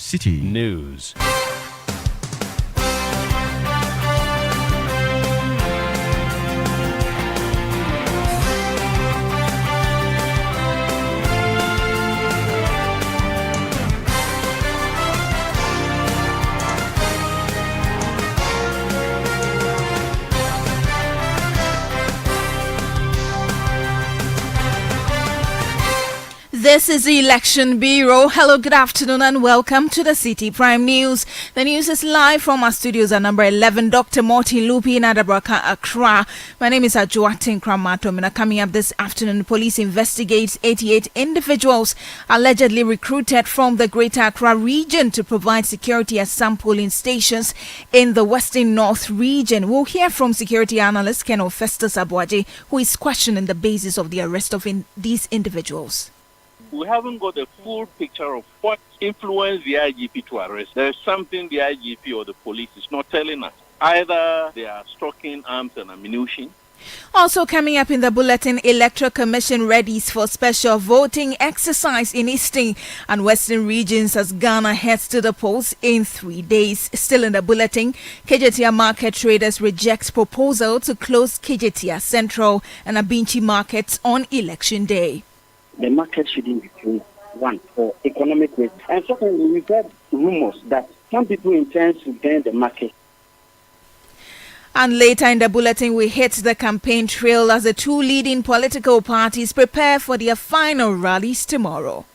Citi News. This is the Election Bureau. Hello, good afternoon and welcome to the Citi Prime News. The news is live from our studios at number 11, Dr. Martin Lupi in Adabraka, Accra. My name is Ajuatin Kramato. And coming up this afternoon, police investigates 88 individuals allegedly recruited from the Greater Accra region to provide security at some polling stations in the Western North region. We'll hear from security analyst Ken Festus Abuaje, who is questioning the basis of the arrest of these individuals. We haven't got a full picture of what influenced the IGP to arrest. There's something the IGP or the police is not telling us. Either they are stocking arms and ammunition. Also coming up in the bulletin, Electoral Commission readies for special voting exercise in Eastern and Western regions as Ghana heads to the polls in 3 days. Still in the bulletin, Kejetia market traders reject proposal to close Kejetia Central and Abinchi markets on election day. The market shouldn't be closed, one, for economic reasons. And secondly, we've heard rumors that some people intend to ban the market. And later in the bulletin, we hit the campaign trail as the two leading political parties prepare for their final rallies tomorrow.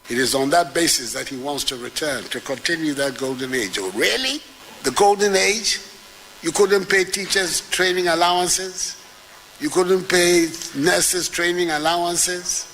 It is on that basis that he wants to return, to continue that golden age. Oh, really? The golden age? You couldn't pay teachers training allowances? You couldn't pay nurses training allowances?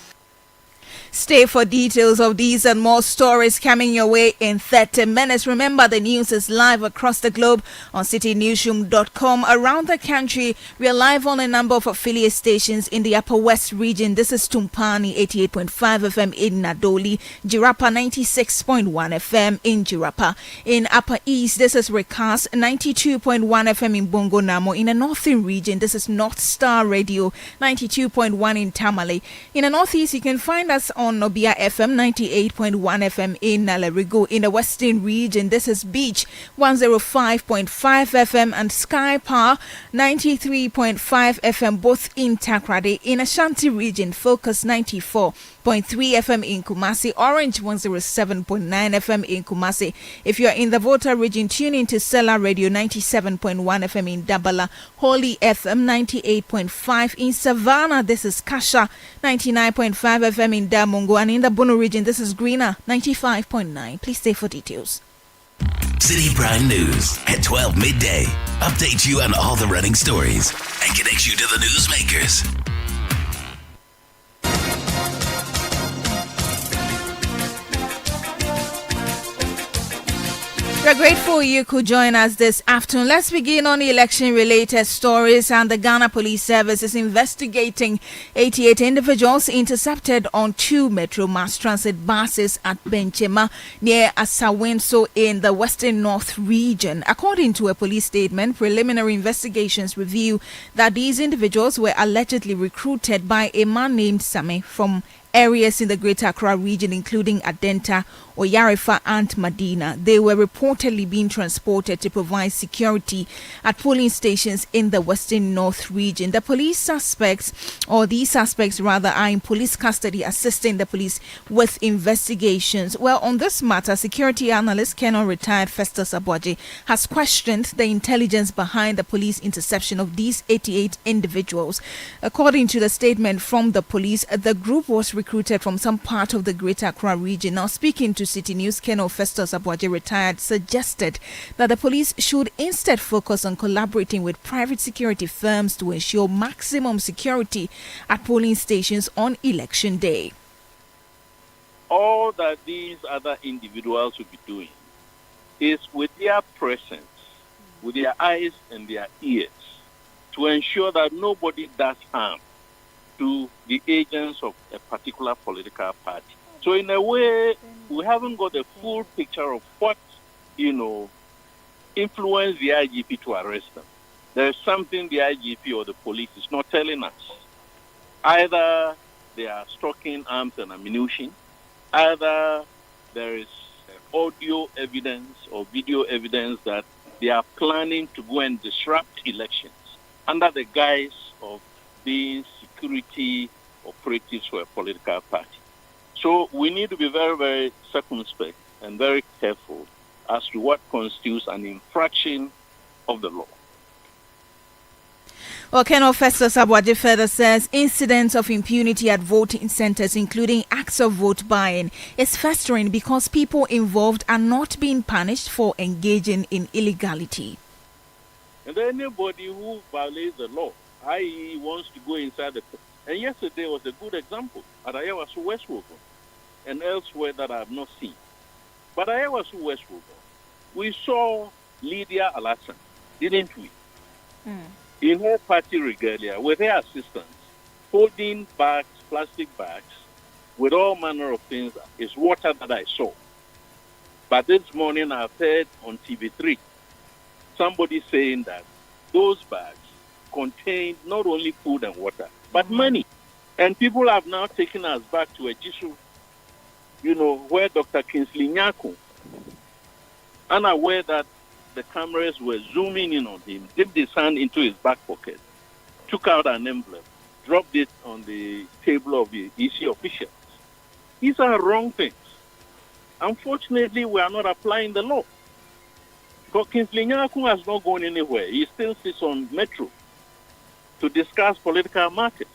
Stay for details of these and more stories coming your way in 30 minutes. Remember, the news is live across the globe on citinewsroom.com. Around the country, we are live on a number of affiliate stations in the Upper West region. This is Tumpani 88.5 FM in Nadoli, Jirapa 96.1 FM in Jirapa. In Upper East, this is Recast 92.1 FM in Bongo Namo. In the Northern region, this is North Star Radio 92.1 in Tamale. In the Northeast, you can find us on Nobia FM 98.1 FM in Nalerigo. In the Western region, this is Beach 105.5 FM and Sky Power 93.5 FM, both in Takrade. In Ashanti region, Focus 94.3 FM in Kumasi, Orange 107.9 FM in Kumasi. If you are in the Volta region, tune in to Sela Radio 97.1 FM in Dabala, Holy FM 98.5 in Savannah. This is Kasha 99.5 FM in Damongo, and in the Bono region, this is Greener 95.9. Please stay for details. Citi Prime News at 12 midday. Update you on all the running stories and connect you to the newsmakers. We're grateful you could join us this afternoon. Let's begin on the election-related stories. And the Ghana Police Service is investigating 88 individuals intercepted on 2 Metro Mass Transit buses at Benchema near Asawinso in the Western North region. According to a police statement, preliminary investigations reveal that these individuals were allegedly recruited by a man named Same from areas in the Greater Accra region, including Adenta, Oyarifa, and Medina. They were reportedly being transported to provide security at polling stations in the Western North region. The police suspects, or these suspects rather, are in police custody, assisting the police with investigations. Well, on this matter, security analyst Ken retired Festus Abuaje has questioned the intelligence behind the police interception of these 88 individuals. According to the statement from the police, the group was recruited from some part of the Greater Accra region. Now, speaking to Citi News, Ken Festus Abuaje retired suggested that the police should instead focus on collaborating with private security firms to ensure maximum security at polling stations on election day. All that these other individuals will be doing is with their presence, with their eyes and their ears, to ensure that nobody does harm to the agents of a particular political party. So in a way, we haven't got a full picture of what, influenced the IGP to arrest them. There's something the IGP or the police is not telling us. Either they are stocking arms and ammunition, either there is audio evidence or video evidence that they are planning to go and disrupt elections under the guise of being security operatives for a political party. So we need to be very, very circumspect and very careful as to what constitutes an infraction of the law. Well, Colonel Festus Abwaje further says incidents of impunity at voting centers, including acts of vote buying, is festering because people involved are not being punished for engaging in illegality. And anybody who violates the law, i.e. wants to go inside the... And yesterday was a good example at Ayawasu Westwood and elsewhere that I have not seen. But Ayawasu Westwood, we saw Lydia Alassane, didn't we? In her party regalia, with her assistants, holding bags, plastic bags, with all manner of things, is water that I saw. But this morning I've heard on TV3, somebody saying that those bags contained not only food and water, but money. And people have now taken us back to Ejisu, where Dr. Kingsley Nyako, unaware that the cameras were zooming in on him, dipped his hand into his back pocket, took out an envelope, dropped it on the table of the EC officials. These are wrong things. Unfortunately, we are not applying the law. Because Kingsley Nyako has not gone anywhere. He still sits on Metro to discuss political matters.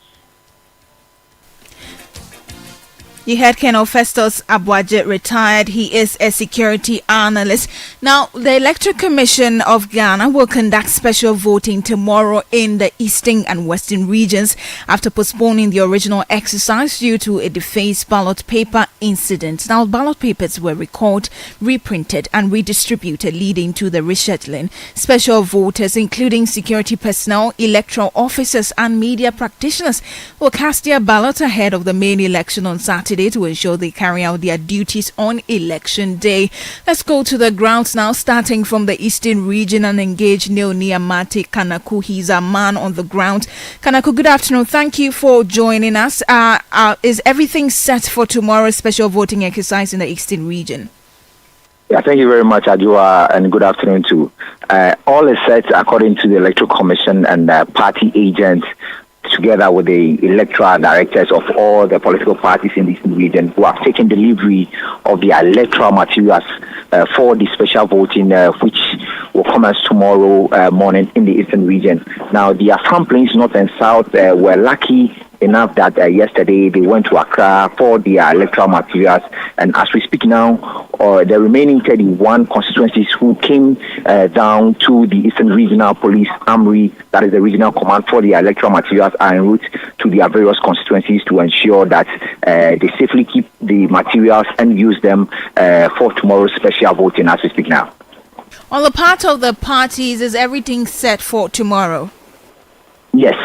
You heard Colonel Festus Abwaje, retired. He is a security analyst. Now, the Electoral Commission of Ghana will conduct special voting tomorrow in the eastern and western regions after postponing the original exercise due to a defaced ballot paper incident. Now, ballot papers were recalled, reprinted, and redistributed, leading to the rescheduling. Special voters, including security personnel, electoral officers, and media practitioners, will cast their ballot ahead of the main election on Saturday to ensure they carry out their duties on election day. Let's go to the grounds now, starting from the eastern region, and engage Neonia Mate Kanaku. He's a man on the ground. Kanaku, good afternoon. Thank you for joining us. Is everything set for tomorrow's special voting exercise in the eastern region? Yeah, thank you very much, Adua, and good afternoon too. All is set according to the Electoral Commission and party agents, together with the electoral directors of all the political parties in this region, who have taken delivery of their electoral materials for the special voting, which will commence tomorrow morning in the eastern region. Now, the assemblies north and south were lucky enough that yesterday they went to Accra for their electoral materials, and as we speak now, the remaining 31 constituencies who came down to the Eastern Regional Police Armory, that is the regional command for the electoral materials, are en route to their various constituencies to ensure that they safely keep the materials and use them for tomorrow's special voting as we speak now. On the part of the parties, is everything set for tomorrow? Yes.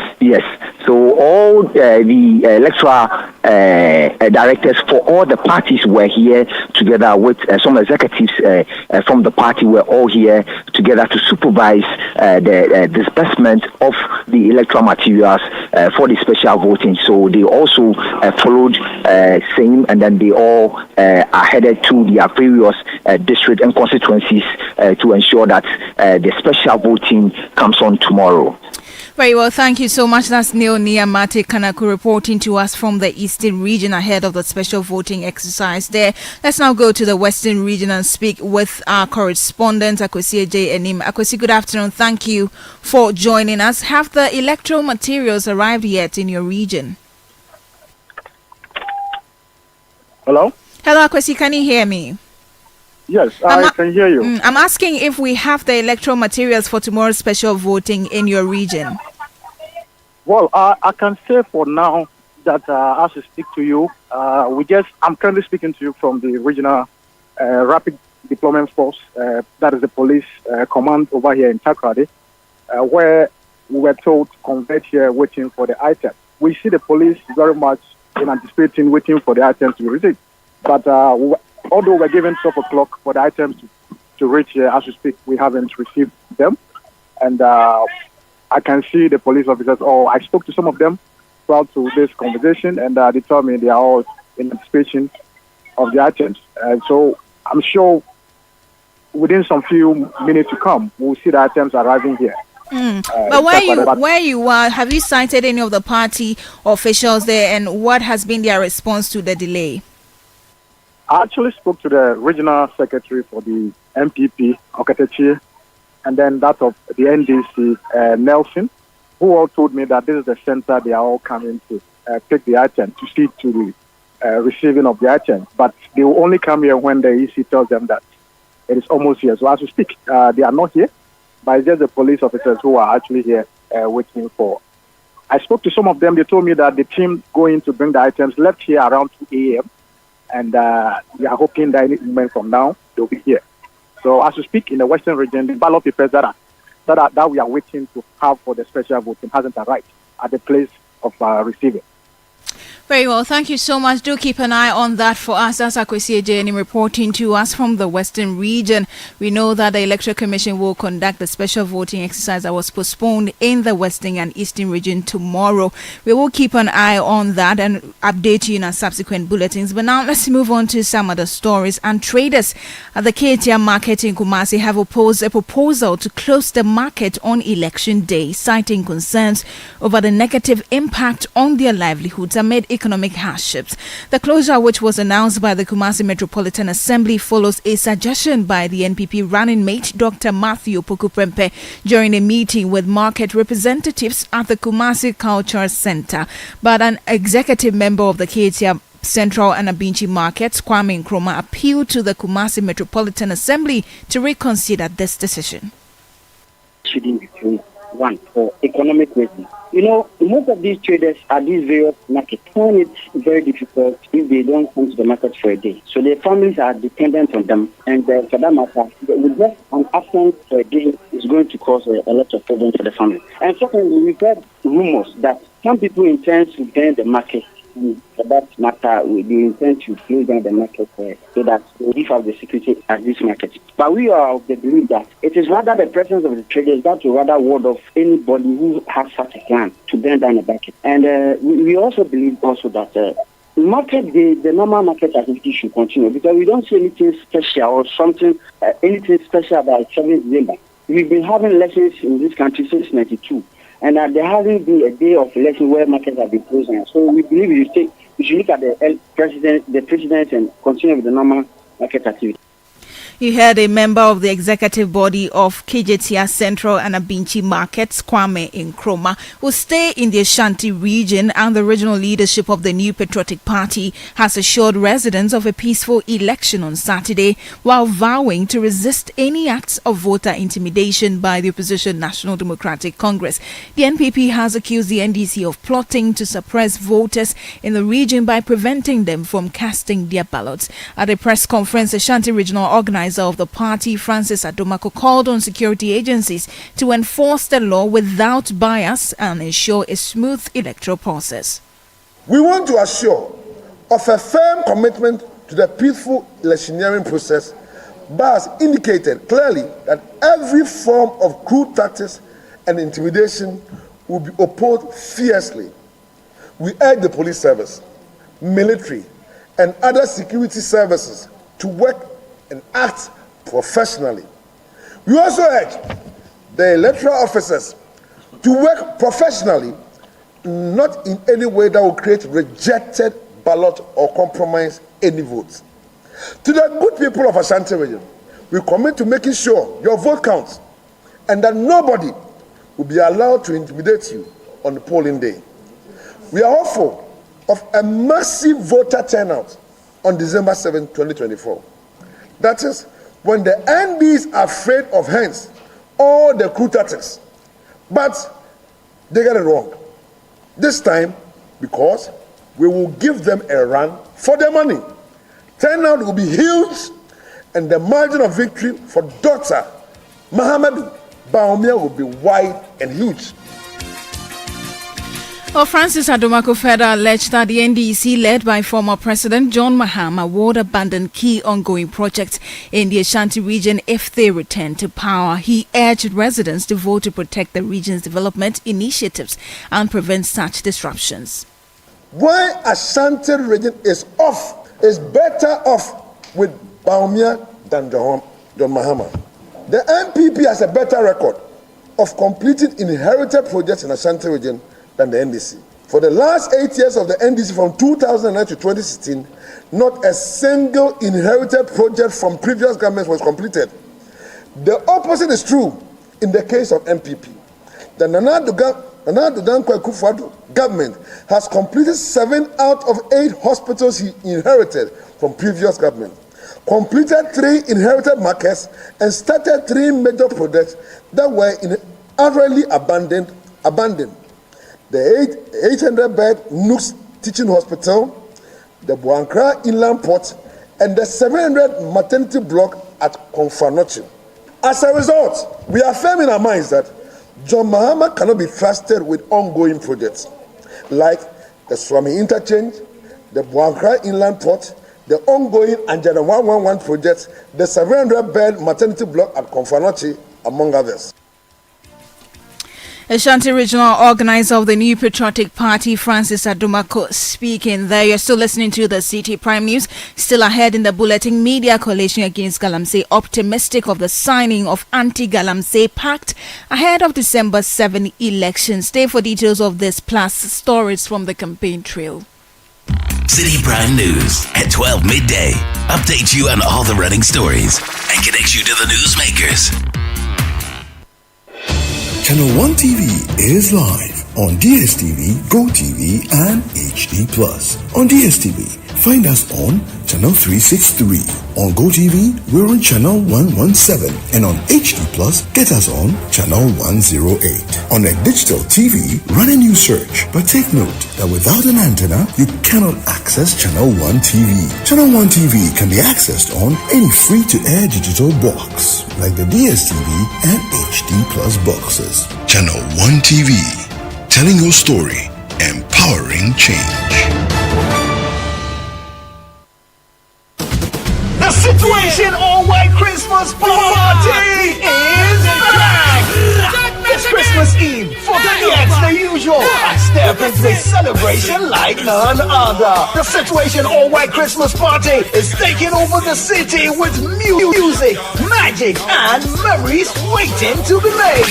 So all the electoral directors for all the parties were here together with some executives from the party were all here together to supervise the disbursement of the electoral materials for the special voting. So they also followed same, and then they all are headed to their various district and constituencies to ensure that the special voting comes on tomorrow. Very well, thank you so much. That's Neonia Mate Kanaku reporting to us from the eastern region ahead of the special voting exercise there. Let's now go to the western region and speak with our correspondent, Akwesi J. Enim. Akwesi, good afternoon. Thank you for joining us. Have the electoral materials arrived yet in your region? Hello? Hello, Akwesi, can you hear me? Yes, I can hear you. I'm asking if we have the electoral materials for tomorrow's special voting in your region. Well, I can say for now that as I speak to you, I'm currently speaking to you from the regional rapid deployment force, that is the police command over here in Takrady, where we were told to convert here waiting for the items. We see the police very much in anticipating waiting for the items to be received. But although we're given 12 o'clock for the items to reach here, as we speak, we haven't received them. And I can see the police officers, I spoke to some of them prior to this conversation, and they told me they are all in anticipation of the items. So I'm sure within some few minutes to come, we'll see the items arriving here. But where you are, have you cited any of the party officials there, and what has been their response to the delay? I actually spoke to the regional secretary for the MPP, Okatechi, and then that of the NDC, Nelson, who all told me that this is the center they are all coming to take the item, to see to the receiving of the item. But they will only come here when the EC tells them that it is almost here. So as we speak, they are not here, but it's just the police officers who are actually here waiting for. I spoke to some of them. They told me that the team going to bring the items left here around 2 a.m. And we are hoping that any moment from now, they'll be here. So as we speak, in the Western region, the ballot papers that we are waiting to have for the special voting hasn't arrived at the place of receiving. Very well. Thank you so much. Do keep an eye on that for us. That's Akwesi Ejeni reporting to us from the Western region. We know that the Electoral Commission will conduct the special voting exercise that was postponed in the Western and Eastern region tomorrow. We will keep an eye on that and update you in our subsequent bulletins. But now let's move on to some other stories. And traders at the KTM market in Kumasi have opposed a proposal to close the market on election day, citing concerns over the negative impact on their livelihoods amid economic hardships. The closure, which was announced by the Kumasi Metropolitan Assembly, follows a suggestion by the NPP running mate Dr. Matthew Pokuprempe during a meeting with market representatives at the Kumasi Culture Center. But an executive member of the KTM Central and Abinchi markets, Kwame Nkrumah, appealed to the Kumasi Metropolitan Assembly to reconsider this decision. Shouldn't be closed. One, for economic reasons. You know, most of these traders at these various markets find it very difficult if they don't come to the market for a day. So their families are dependent on them. And for that matter, with just an absence for a day is going to cause a lot of problems for the family. And secondly, we've heard rumors that some people intend to ban the market. For that matter, they intend to close down the market so that we beef up the security at this market. But we are of the belief that it is rather the presence of the traders that will rather ward off anybody who has such a plan to burn down the market. And we also believe also that the normal market activity should continue, because we don't see anything special or anything special about 7th December. We've been having elections in this country since 1992. And there hasn't been a day of election where markets have been closing. So we believe we should look at the president and continue with the normal market activity. You heard a member of the executive body of KJTR Central and Abinchi markets, Kwame Nkrumah, who stay in the Ashanti region, and the regional leadership of the New Patriotic Party has assured residents of a peaceful election on Saturday, while vowing to resist any acts of voter intimidation by the opposition National Democratic Congress. The NPP has accused the NDC of plotting to suppress voters in the region by preventing them from casting their ballots. At a press conference, Ashanti regional organizer of the party, Francis Adomako, called on security agencies to enforce the law without bias and ensure a smooth electoral process. We want to assure of a firm commitment to the peaceful electioneering process, but has indicated clearly that every form of crude tactics and intimidation will be opposed fiercely. We urge the police service, military, and other security services to work and act professionally. We also urge the electoral officers to work professionally, not in any way that will create rejected ballot or compromise any votes. To the good people of Ashanti region, we commit to making sure your vote counts and that nobody will be allowed to intimidate you on the polling day. We are hopeful of a massive voter turnout on December 7, 2024. That is, when the NDs are afraid of hence all the crude tactics. But they get it wrong. This time, because we will give them a run for their money. Turnout will be huge, and the margin of victory for Dr. Mahamadou Bawumia will be wide and huge. Well, Francis Adomako further alleged that the NDC, led by former President John Mahama, would abandon key ongoing projects in the Ashanti region if they return to power. He urged residents to vote to protect the region's development initiatives and prevent such disruptions. Why Ashanti region is better off with Baumia than John Mahama. The NPP has a better record of completing inherited projects in Ashanti region than the NDC. For the last 8 years of the NDC from 2009 to 2016, not a single inherited project from previous governments was completed. The opposite is true in the case of NPP. The Nana Dankwa Akufo-Addo government has completed 7 out of 8 hospitals he inherited from previous government, completed 3 inherited markets, and started 3 major projects that were utterly abandoned. The 800-bed Nooks Teaching Hospital, the Buankra Inland Port, and the 700 maternity block at Konfanochi. As a result, we affirm in our minds that John Mahama cannot be trusted with ongoing projects like the Swami Interchange, the Buankra Inland Port, the ongoing Anjana 111 project, the 700-bed maternity block at Konfanochi, among others. Ashanti Regional Organizer of the New Patriotic Party, Francis Adumako, speaking there. You're still listening to the Citi Prime News. Still ahead in the bulletin, Media Coalition Against Galamsey optimistic of the signing of Anti-Galamsey Pact ahead of December 7 election. Stay for details of this plus stories from the campaign trail. Citi Prime News at 12 midday. Update you on all the running stories and connects you to the newsmakers. Channel 1 TV is live on DSTV, GoTV, and HD+. On DSTV, find us on Channel 363. On GoTV, we're on Channel 117. And on HD+, get us on Channel 108. On a digital TV, run a new search. But take note that without an antenna, you cannot access Channel 1 TV. Channel 1 TV can be accessed on any free-to-air digital box, like the DSTV and HD+ boxes. Channel 1 TV, telling your story, empowering change. The Situation All-White Christmas Party is back! It's Christmas Eve, 40th, the usual. I step into this celebration like none other. The Situation All-White Christmas Party is taking over the city with music, magic, and memories waiting to be made.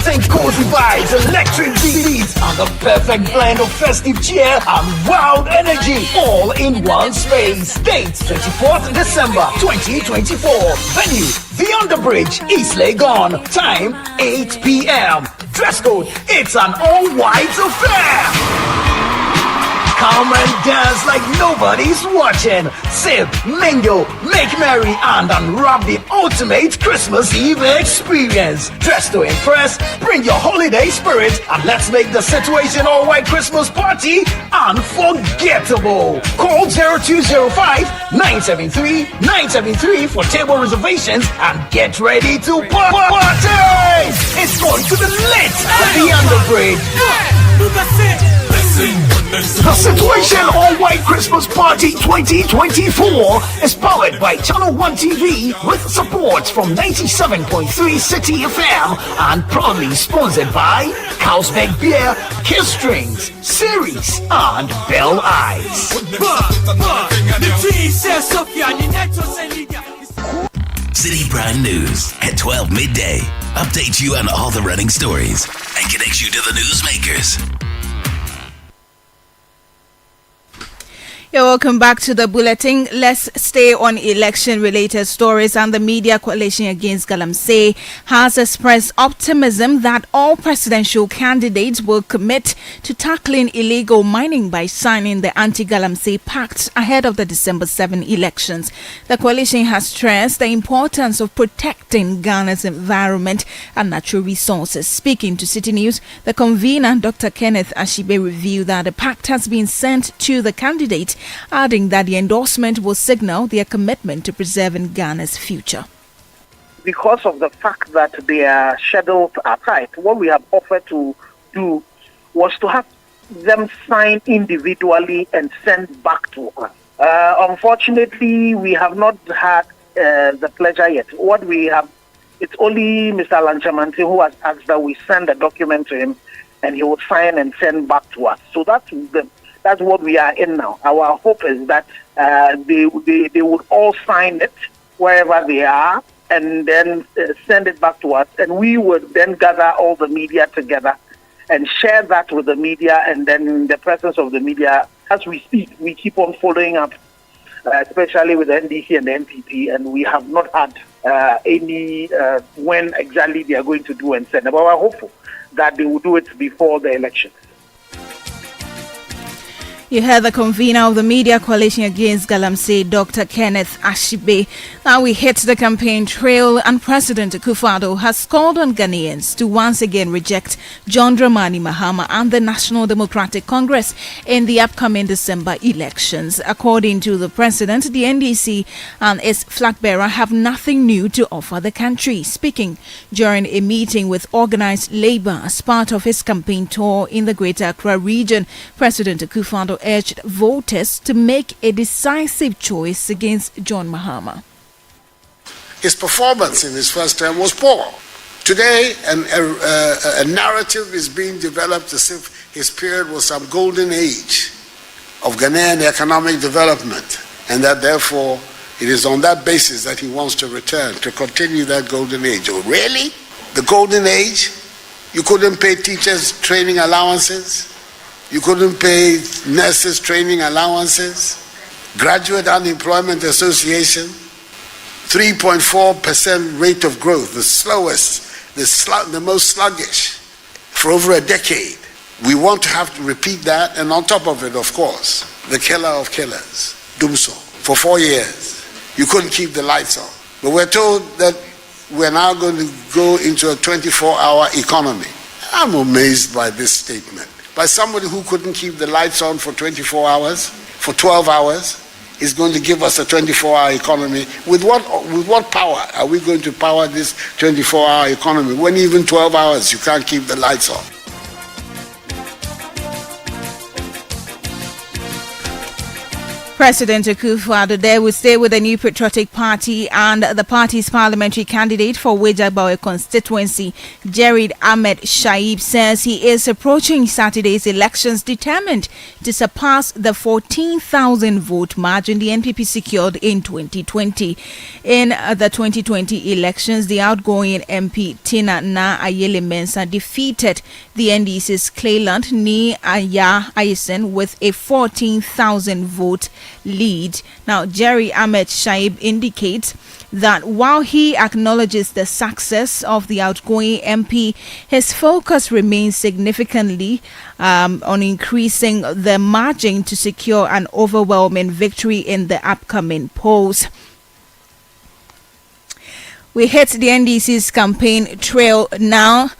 Think cozy vibes, electric beats, and the perfect blend of festive cheer and wild energy all in one space. Date 24th December 2024. Venue The Underbridge, East Legon. Time 8 p.m. Dress code, it's an all-white affair. Come and dance like nobody's watching. Sip, mingle, make merry, and unwrap the ultimate Christmas Eve experience. Dress to impress, bring your holiday spirit, and let's make the Situation All-White Christmas Party unforgettable. Call 0205-973-973 for table reservations and get ready to party! It's going to be lit at the Underbridge. The Situation All-White Christmas Party 2024 is powered by Channel 1 TV with support from 97.3 Citi FM and proudly sponsored by Carlsberg Beer, Kiss Strings, Series, and Bell Eyes. Citi Prime News at 12 midday. Update you on all the running stories and connects you to the newsmakers. You're welcome back to the bulletin. Let's stay on election-related stories. And the Media Coalition Against Galamsey has expressed optimism that all presidential candidates will commit to tackling illegal mining by signing the Anti-Galamsey Pact ahead of the December 7 elections. The coalition has stressed the importance of protecting Ghana's environment and natural resources. Speaking to Citi News, the convener, Dr. Kenneth Ashibe, revealed that the pact has been sent to the candidates, adding that the endorsement will signal their commitment to preserving Ghana's future. Because of the fact that their schedules are tight, what we have offered to do was to have them sign individually and send back to us. Unfortunately, we have not had the pleasure yet. What we have, it's only Mr. Lanchamanti who has asked that we send the document to him and he will sign and send back to us. So that's what we are in now. Our hope is that they would all sign it wherever they are, and then send it back to us. And we would then gather all the media together and share that with the media. And then in the presence of the media, as we speak, we keep on following up, especially with the NDC and the NPP. And we have not had any when exactly they are going to do and send. But we're hopeful that they will do it before the elections. You heard the convener of the Media Coalition Against Galamsey, Dr. Kenneth Ashibe. Now we hit the campaign trail, and President Akufo-Addo has called on Ghanaians to once again reject John Dramani Mahama and the National Democratic Congress in the upcoming December elections. According to the president, the NDC and its flag bearer have nothing new to offer the country. Speaking during a meeting with organized labor as part of his campaign tour in the Greater Accra region, President Akufo-Addo urged voters to make a decisive choice against John Mahama. His performance in his first term was poor. Today, a narrative is being developed as if his period was some golden age of Ghanaian economic development, and that therefore it is on that basis that he wants to return, to continue that golden age. Oh, really? The golden age? You couldn't pay teachers training allowances? You couldn't pay nurses training allowances? Graduate Unemployment Association, 3.4% rate of growth, the slowest, the most sluggish for over a decade. We want to have to repeat that, and on top of it, of course, the killer of killers, Dumso, for 4 years. You couldn't keep the lights on. But we're told that we're now going to go into a 24-hour economy. I'm amazed by this statement. By somebody who couldn't keep the lights on for 24 hours, for 12 hours, is going to give us a 24-hour economy. With what power are we going to power this 24-hour economy when even 12 hours you can't keep the lights on? President Akufo-Addo there will stay with the New Patriotic Party, and the party's parliamentary candidate for Wejabawe constituency, Jared Ahmed Shaib, says he is approaching Saturday's elections determined to surpass the 14,000 vote margin the NPP secured in 2020. In the 2020 elections, the outgoing MP Tina Na Ayele Mensah defeated the NDC's Clayland Ni Aya Ayesen with a 14,000 vote lead. Now, Jerry Ahmed Shaib indicates that while he acknowledges the success of the outgoing MP, his focus remains significantly on increasing the margin to secure an overwhelming victory in the upcoming polls. We hit the NDC's campaign trail now.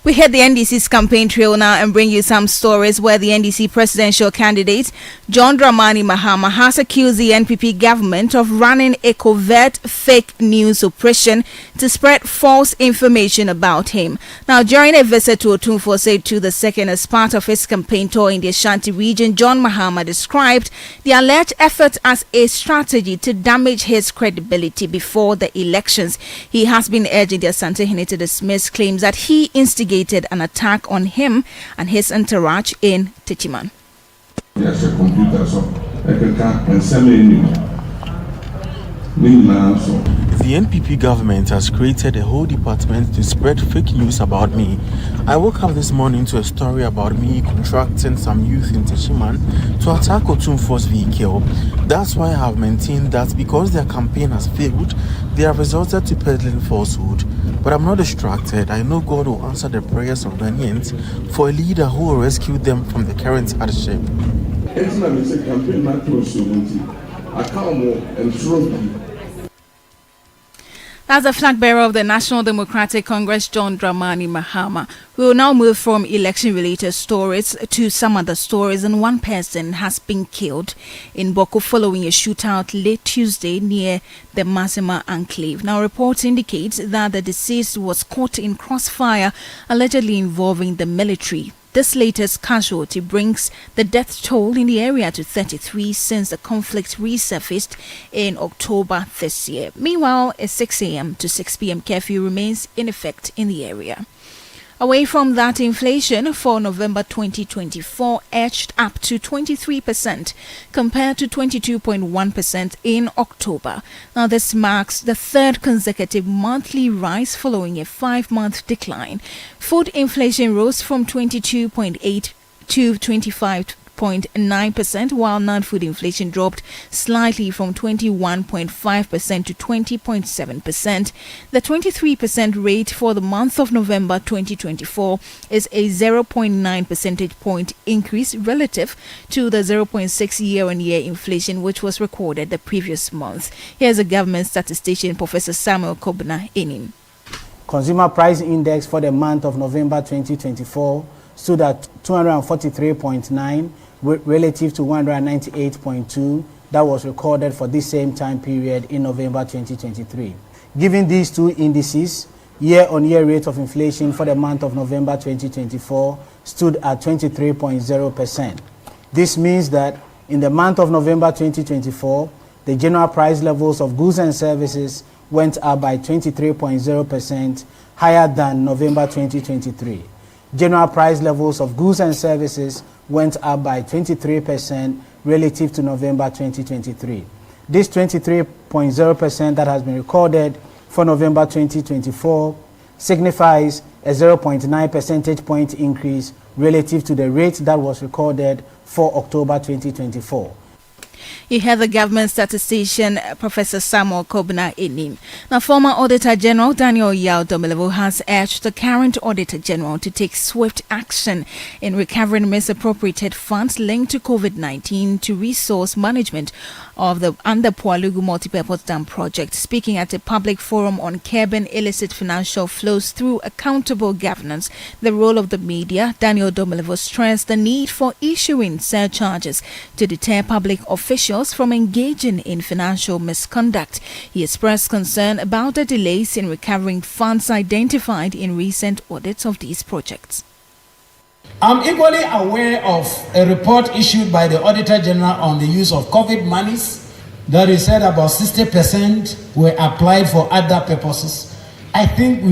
We head the NDC's campaign trail now and bring you some stories where the NDC presidential candidate, John Dramani Mahama, has accused the NPP government of running a covert fake news operation to spread false information about him. Now, during a visit to Otumfuo II as part of his campaign tour in the Ashanti region, John Mahama described the alleged effort as a strategy to damage his credibility before the elections. He has been urging the Asantehene to dismiss claims that he instigated an attack on him and his entourage in Techiman. The NPP government has created a whole department to spread fake news about me. I woke up this morning to a story about me contracting some youth in Techiman to attack Otumfuo's vehicle. That's why I have maintained that because their campaign has failed, they have resorted to peddling falsehood. But I'm not distracted. I know God will answer the prayers of Ghanaians for a leader who will rescue them from the current hardship. That's the flag bearer of the National Democratic Congress, John Dramani Mahama. We will now move from election-related stories to some other stories, and one person has been killed in Boko following a shootout late Tuesday near the Masema enclave. Now, reports indicate that the deceased was caught in crossfire allegedly involving the military. This latest casualty brings the death toll in the area to 33 since the conflict resurfaced in October this year. Meanwhile, a 6 a.m. to 6 p.m. curfew remains in effect in the area. Away from that, inflation for November 2024 edged up to 23% compared to 22.1% in October. Now, this marks the third consecutive monthly rise following a 5-month decline. Food inflation rose from 22.8 to 25.9%, while non-food inflation dropped slightly from 21.5% to 20.7%. The 23% rate for the month of November 2024 is a 0.9 percentage point increase relative to the 0.6 year-on-year inflation which was recorded the previous month. Here's a government statistician, Professor Samuel Kobna Enim. Consumer Price Index for the month of November 2024 stood at 243.9 relative to 198.2 that was recorded for this same time period in November 2023. Given these two indices, year-on-year rate of inflation for the month of November 2024 stood at 23.0%. This means that in the month of November 2024, the general price levels of goods and services went up by 23.0%, higher than November 2023. General price levels of goods and services went up by 23% relative to November 2023. This 23.0% that has been recorded for November 2024 signifies a 0.9 percentage point increase relative to the rate that was recorded for October 2024. You heard the government statistician, Professor Samuel Kobna Enim. Now, former Auditor General Daniel Yao-Domelevo has urged the current Auditor General to take swift action in recovering misappropriated funds linked to COVID-19 to resource management of the under Pualugu Multipurpose Dam project. Speaking at a public forum on curbing illicit financial flows through accountable governance, the role of the media, Daniel Domelevo stressed the need for issuing surcharges to deter public officials from engaging in financial misconduct. He expressed concern about the delays in recovering funds identified in recent audits of these projects. I'm equally aware of a report issued by the Auditor General on the use of COVID monies that is said about 60% were applied for other purposes. I think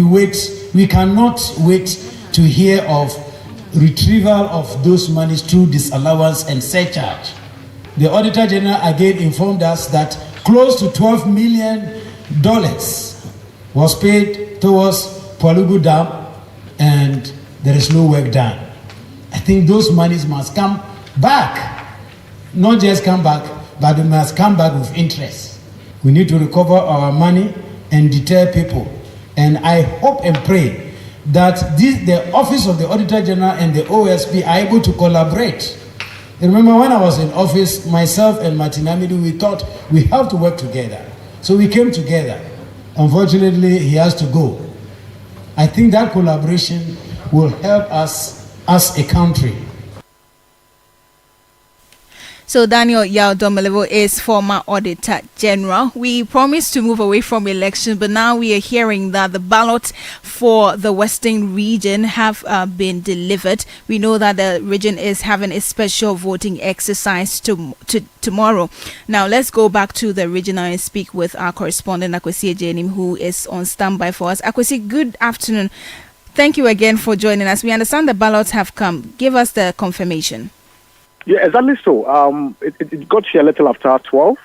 we cannot wait to hear of retrieval of those monies through disallowance and surcharge. The Auditor General again informed us that close to $12 million was paid towards Pualugu Dam and there is no work done. I think those monies must come back. Not just come back, but they must come back with interest. We need to recover our money and deter people. And I hope and pray that the Office of the Auditor General and the OSP are able to collaborate. Remember when I was in office, myself and Martin Amidu, we thought we have to work together. So we came together. Unfortunately, he has to go. I think that collaboration will help us as a country. So Daniel Yao-Domelevo is former Auditor General. We promised to move away from election, but now we are hearing that the ballots for the Western region have been delivered. We know that the region is having a special voting exercise tomorrow. Now let's go back to the region and speak with our correspondent Akwesi Ejenim, who is on standby for us. Akwesi, good afternoon. Thank you again for joining us. We understand the ballots have come. Give us the confirmation. Yeah, exactly so. It got here a little after 12.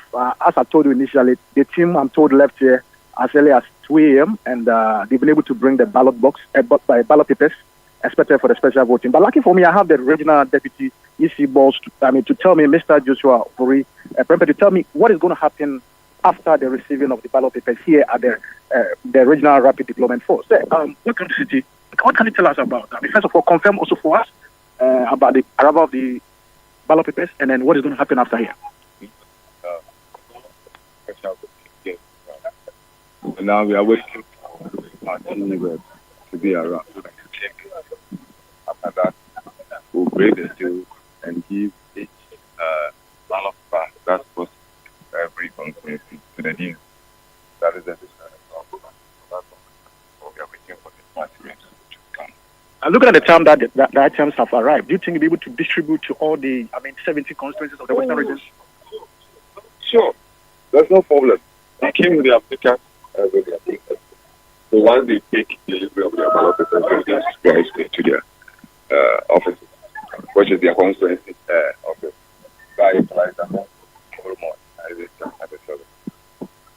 As I told you initially, the team, I'm told, left here as early as 2 a.m. and they've been able to bring the ballot box, ballot papers, expected for the special voting. But lucky for me, I have the regional deputy EC boss to tell me, Mr. Joshua Fori, to tell me what is going to happen after the receiving of the ballot papers here at the Regional Rapid Deployment Force. Welcome to Citi. What can you tell us about that? First of all, confirm also for us about the arrival of the ballot papers, and then what is going to happen after here? Now we are waiting for our team to be around. After that, we'll break the seal and give each ballot paper that's supposed to every constituency to the dean. That is the we are waiting for the participants to come. And looking at the time that the items have arrived, do you think you'll be able to distribute to all the 70 constituencies of the Western region? Sure, there's no problem. They came with the applicants. So once they take delivery of their ballot papers, they just go straight to their offices, which is their constituency office. That implies that more.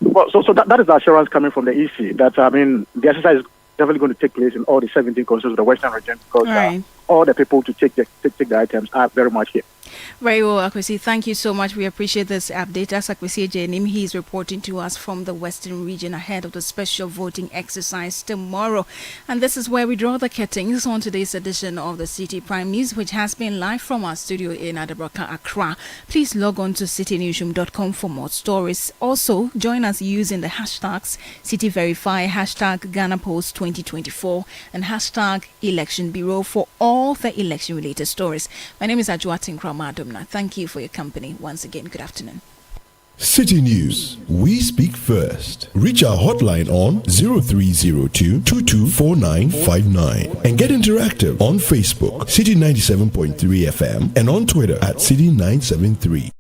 Well, so that is the assurance coming from the EC that, the exercise is definitely going to take place in all the 17 constituencies of the Western region because all the people to take the items are very much here. Very well, Akwesi. Thank you so much. We appreciate this update. As Akwesi Ejenim, he is reporting to us from the Western region ahead of the special voting exercise tomorrow. And this is where we draw the curtains on today's edition of the Citi Prime News, which has been live from our studio in Adabraka, Accra. Please log on to citynewsroom.com for more stories. Also, join us using the hashtags CitiVerify, hashtag Ghana Post 2024, and hashtag Election Bureau for all the election-related stories. My name is Ajuatin Kramadumna. Thank you for your company. Once again, good afternoon. City News. We speak first. Reach our hotline on 0302 224959 and get interactive on Facebook, City 97.3 FM, and on Twitter at City 973.